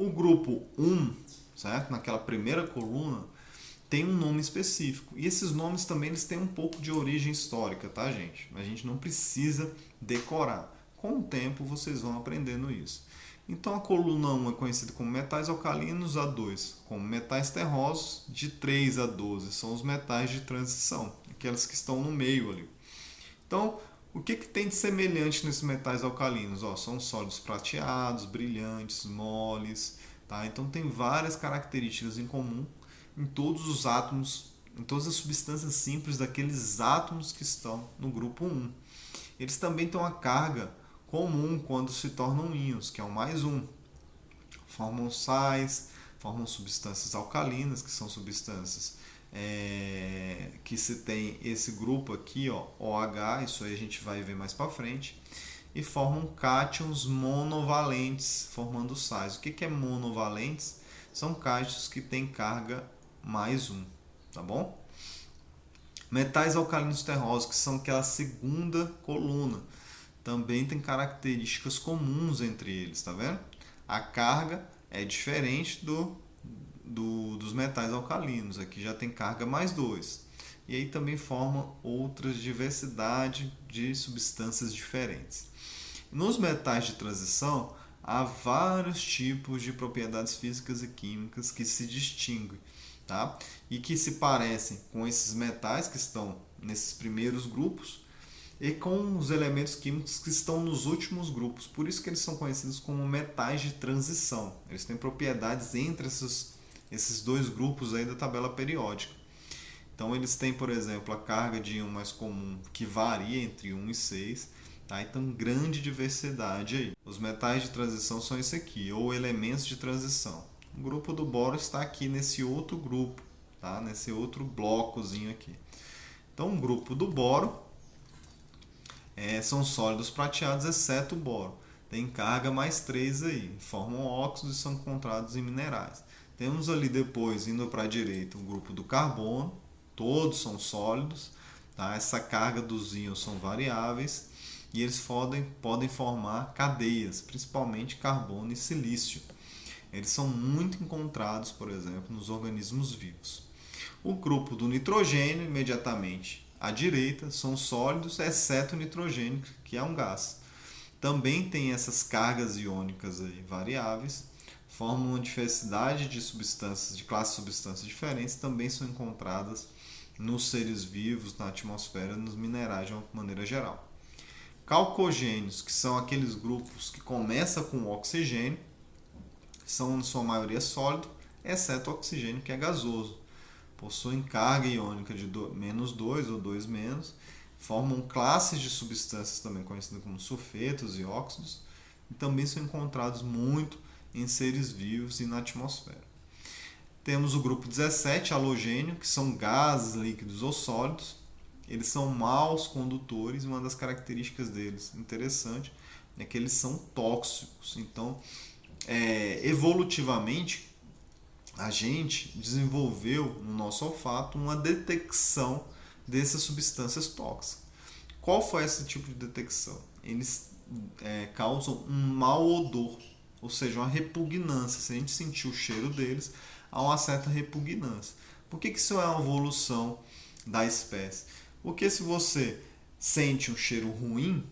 O grupo 1, certo? Naquela primeira coluna, tem um nome específico. E esses nomes também eles têm um pouco de origem histórica, tá, gente? A gente não precisa decorar. Com o tempo vocês vão aprendendo isso. Então a coluna 1 é conhecida como metais alcalinos, a 2 como metais terrosos, de 3 a 12 são os metais de transição, aqueles que estão no meio ali. Então, o que tem de semelhante nesses metais alcalinos? São sólidos prateados, brilhantes, moles, tá? Então tem várias características em comum em todos os átomos, em todas as substâncias simples daqueles átomos que estão no grupo 1. Eles também têm uma carga comum quando se tornam íons, que é o mais um. Formam sais, formam substâncias alcalinas, que são substâncias que se tem esse grupo aqui, OH, isso aí a gente vai ver mais para frente, e formam cátions monovalentes, formando sais. O que é monovalentes? São cátions que têm carga mais um, tá bom? Metais alcalinos terrosos, que são aquela segunda coluna, também tem características comuns entre eles, tá vendo? A carga é diferente dos metais alcalinos, aqui já tem carga mais 2. E aí também forma outras diversidade de substâncias diferentes. Nos metais de transição, há vários tipos de propriedades físicas e químicas que se distinguem, tá? E que se parecem com esses metais que estão nesses primeiros grupos e com os elementos químicos que estão nos últimos grupos. Por isso que eles são conhecidos como metais de transição. Eles têm propriedades entre esses dois grupos aí da tabela periódica. Então eles têm, por exemplo, a carga de íon mais comum que varia entre 1 e 6. Tá? Então grande diversidade aí. Os metais de transição são esse aqui, ou elementos de transição. O grupo do boro está aqui nesse outro grupo, tá? Nesse outro blocozinho aqui. Então o grupo do boro são sólidos prateados, exceto o boro. Tem carga mais 3 aí, formam óxidos e são encontrados em minerais. Temos ali depois, indo para a direita, o grupo do carbono, todos são sólidos, tá? Essa carga dos íons são variáveis e eles podem formar cadeias, principalmente carbono e silício. Eles são muito encontrados, por exemplo, nos organismos vivos. O grupo do nitrogênio, imediatamente à direita, são sólidos, exceto o nitrogênio, que é um gás. Também tem essas cargas iônicas aí variáveis, formam uma diversidade de substâncias, de classes de substâncias diferentes, também são encontradas nos seres vivos, na atmosfera, nos minerais de uma maneira geral. Calcogênios, que são aqueles grupos que começam com oxigênio, são na sua maioria sólido, exceto o oxigênio, que é gasoso. Possuem carga iônica de -2 ou 2-, formam classes de substâncias também conhecidas como sulfetos e óxidos, e também são encontrados muito em seres vivos e na atmosfera. Temos o grupo 17, halogênio, que são gases líquidos ou sólidos. Eles são maus condutores e uma das características deles, interessante, é que eles são tóxicos. Então, evolutivamente, a gente desenvolveu no nosso olfato uma detecção dessas substâncias tóxicas. Qual foi esse tipo de detecção? Eles causam um mau odor, ou seja, uma repugnância. Se a gente sentir o cheiro deles, há uma certa repugnância. Por que isso é uma evolução da espécie? Porque se você sente um cheiro ruim,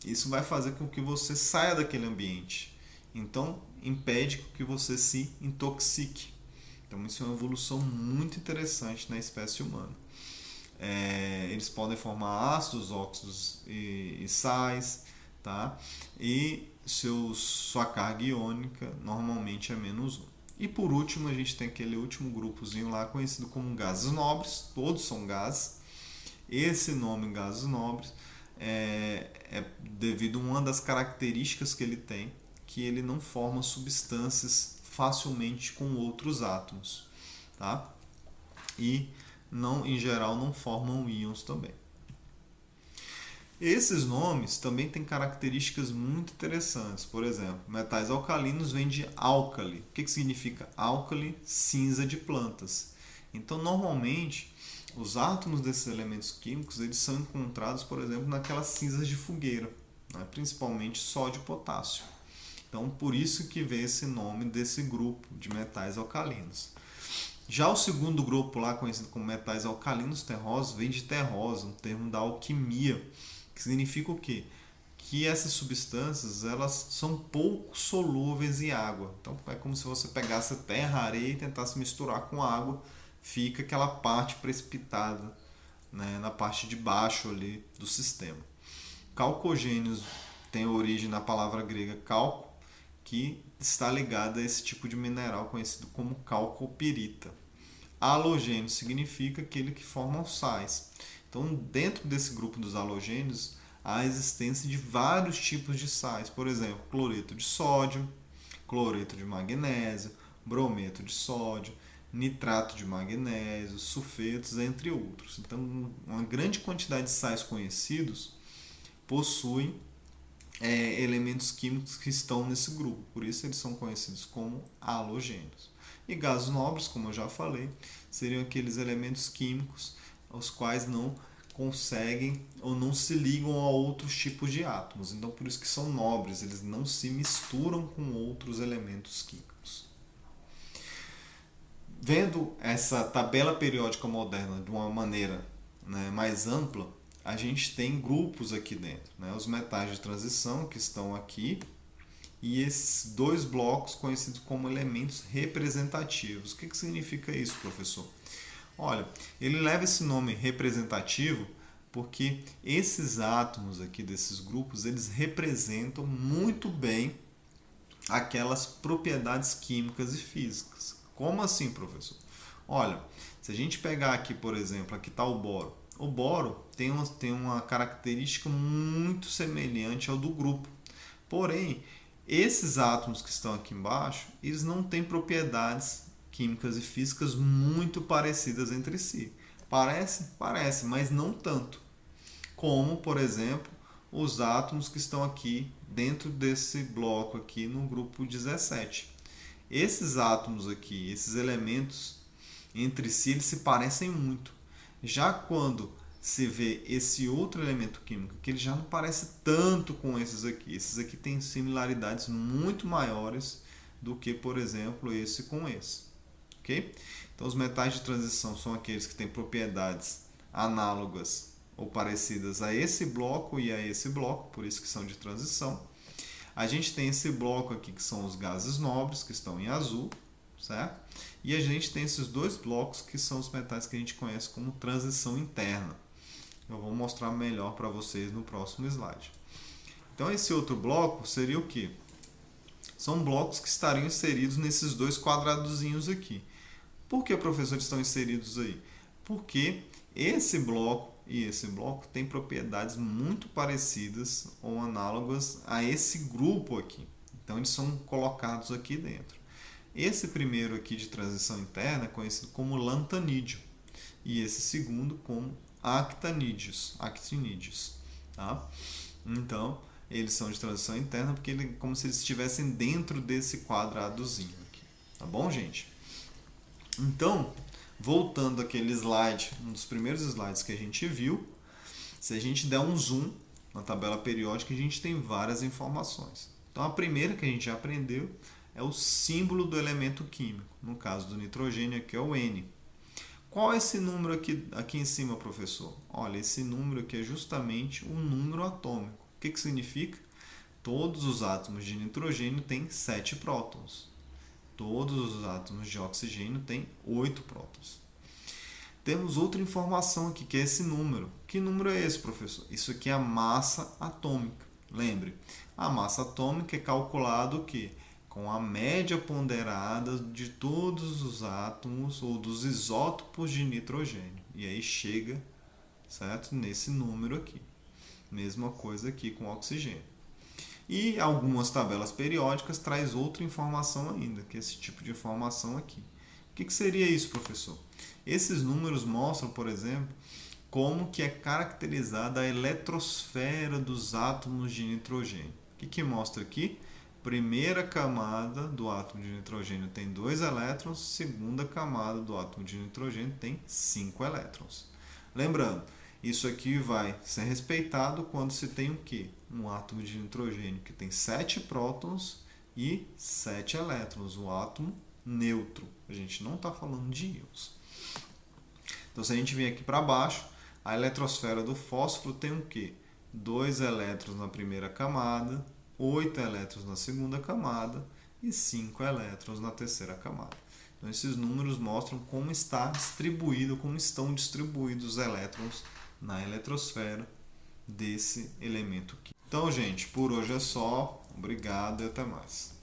isso vai fazer com que você saia daquele ambiente. Então, impede que você se intoxique. Então, isso é uma evolução muito interessante na espécie humana. Eles podem formar ácidos, óxidos e sais, tá? E sua carga iônica normalmente é -1. E por último, a gente tem aquele último grupozinho lá conhecido como gases nobres. Todos são gases. Esse nome, gases nobres, é devido a uma das características que ele tem, que ele não forma substâncias facilmente com outros átomos, tá? E em geral não formam íons também. Esses nomes também têm características muito interessantes. Por exemplo, metais alcalinos vem de álcali. O que significa álcali? Cinza de plantas. Então, normalmente, os átomos desses elementos químicos eles são encontrados, por exemplo, naquelas cinzas de fogueira, né? Principalmente sódio e potássio. Então, por isso que vem esse nome desse grupo de metais alcalinos. Já o segundo grupo lá, conhecido como metais alcalinos terrosos, vem de terrosa, um termo da alquimia, que significa o quê? Que essas substâncias elas são pouco solúveis em água. Então é como se você pegasse terra, areia e tentasse misturar com água, fica aquela parte precipitada, né, na parte de baixo ali do sistema. Calcogênios tem origem na palavra grega calco, que está ligada a esse tipo de mineral conhecido como calcopirita. Halogênio significa aquele que forma os sais. Então, dentro desse grupo dos halogênios, há a existência de vários tipos de sais. Por exemplo, cloreto de sódio, cloreto de magnésio, brometo de sódio, nitrato de magnésio, sulfetos, entre outros. Então, uma grande quantidade de sais conhecidos possuem elementos químicos que estão nesse grupo. Por isso, eles são conhecidos como halogênios. E gases nobres, como eu já falei, seriam aqueles elementos químicos os quais não conseguem ou não se ligam a outros tipos de átomos. Então, por isso que são nobres, eles não se misturam com outros elementos químicos. Vendo essa tabela periódica moderna de uma maneira, né, mais ampla, a gente tem grupos aqui dentro, né? Os metais de transição que estão aqui e esses dois blocos conhecidos como elementos representativos. O que significa isso, professor? Olha, ele leva esse nome representativo porque esses átomos aqui desses grupos, eles representam muito bem aquelas propriedades químicas e físicas. Como assim, professor? Olha, se a gente pegar aqui, por exemplo, aqui está o boro. O boro tem uma característica muito semelhante ao do grupo. Porém, esses átomos que estão aqui embaixo, eles não têm propriedades químicas e físicas muito parecidas entre si. Parece, mas não tanto. Como, por exemplo, os átomos que estão aqui dentro desse bloco aqui no grupo 17. Esses átomos aqui, esses elementos entre si, eles se parecem muito. Já quando se vê esse outro elemento químico, que ele já não parece tanto com esses aqui têm similaridades muito maiores do que, por exemplo, esse com esse. Okay? Então, os metais de transição são aqueles que têm propriedades análogas ou parecidas a esse bloco e a esse bloco, por isso que são de transição. A gente tem esse bloco aqui que são os gases nobres, que estão em azul, certo? E a gente tem esses dois blocos que são os metais que a gente conhece como transição interna. Eu vou mostrar melhor para vocês no próximo slide. Então, esse outro bloco seria o quê? São blocos que estariam inseridos nesses dois quadradozinhos aqui. Por que, professor, estão inseridos aí? Porque esse bloco e esse bloco têm propriedades muito parecidas ou análogas a esse grupo aqui. Então, eles são colocados aqui dentro. Esse primeiro aqui de transição interna é conhecido como lantanídeo e esse segundo como actinídeos. Tá? Então, eles são de transição interna porque é como se eles estivessem dentro desse quadradozinho aqui. Tá bom, gente? Então, voltando àquele slide, um dos primeiros slides que a gente viu, se a gente der um zoom na tabela periódica, a gente tem várias informações. Então, a primeira que a gente já aprendeu é o símbolo do elemento químico. No caso do nitrogênio, aqui é o N. Qual é esse número aqui em cima, professor? Olha, esse número aqui é justamente um número atômico. O que significa? Todos os átomos de nitrogênio têm 7 prótons. Todos os átomos de oxigênio têm 8 prótons. Temos outra informação aqui, que é esse número. Que número é esse, professor? Isso aqui é a massa atômica. Lembre, a massa atômica é calculada o quê? Com a média ponderada de todos os átomos ou dos isótopos de nitrogênio. E aí chega, certo? Nesse número aqui. Mesma coisa aqui com o oxigênio. E algumas tabelas periódicas traz outra informação ainda, que é esse tipo de informação aqui. O que seria isso, professor? Esses números mostram, por exemplo, como que é caracterizada a eletrosfera dos átomos de nitrogênio. O que mostra aqui? Primeira camada do átomo de nitrogênio tem 2 elétrons, segunda camada do átomo de nitrogênio tem 5 elétrons. Lembrando, isso aqui vai ser respeitado quando se tem o quê? Um átomo de nitrogênio que tem 7 prótons e 7 elétrons, o átomo neutro. A gente não está falando de íons. Então, se a gente vir aqui para baixo, a eletrosfera do fósforo tem o quê? 2 elétrons na primeira camada, 8 elétrons na segunda camada e 5 elétrons na terceira camada. Então, esses números mostram como está distribuído, como estão distribuídos os elétrons na eletrosfera desse elemento químico. Então, gente, por hoje é só. Obrigado e até mais.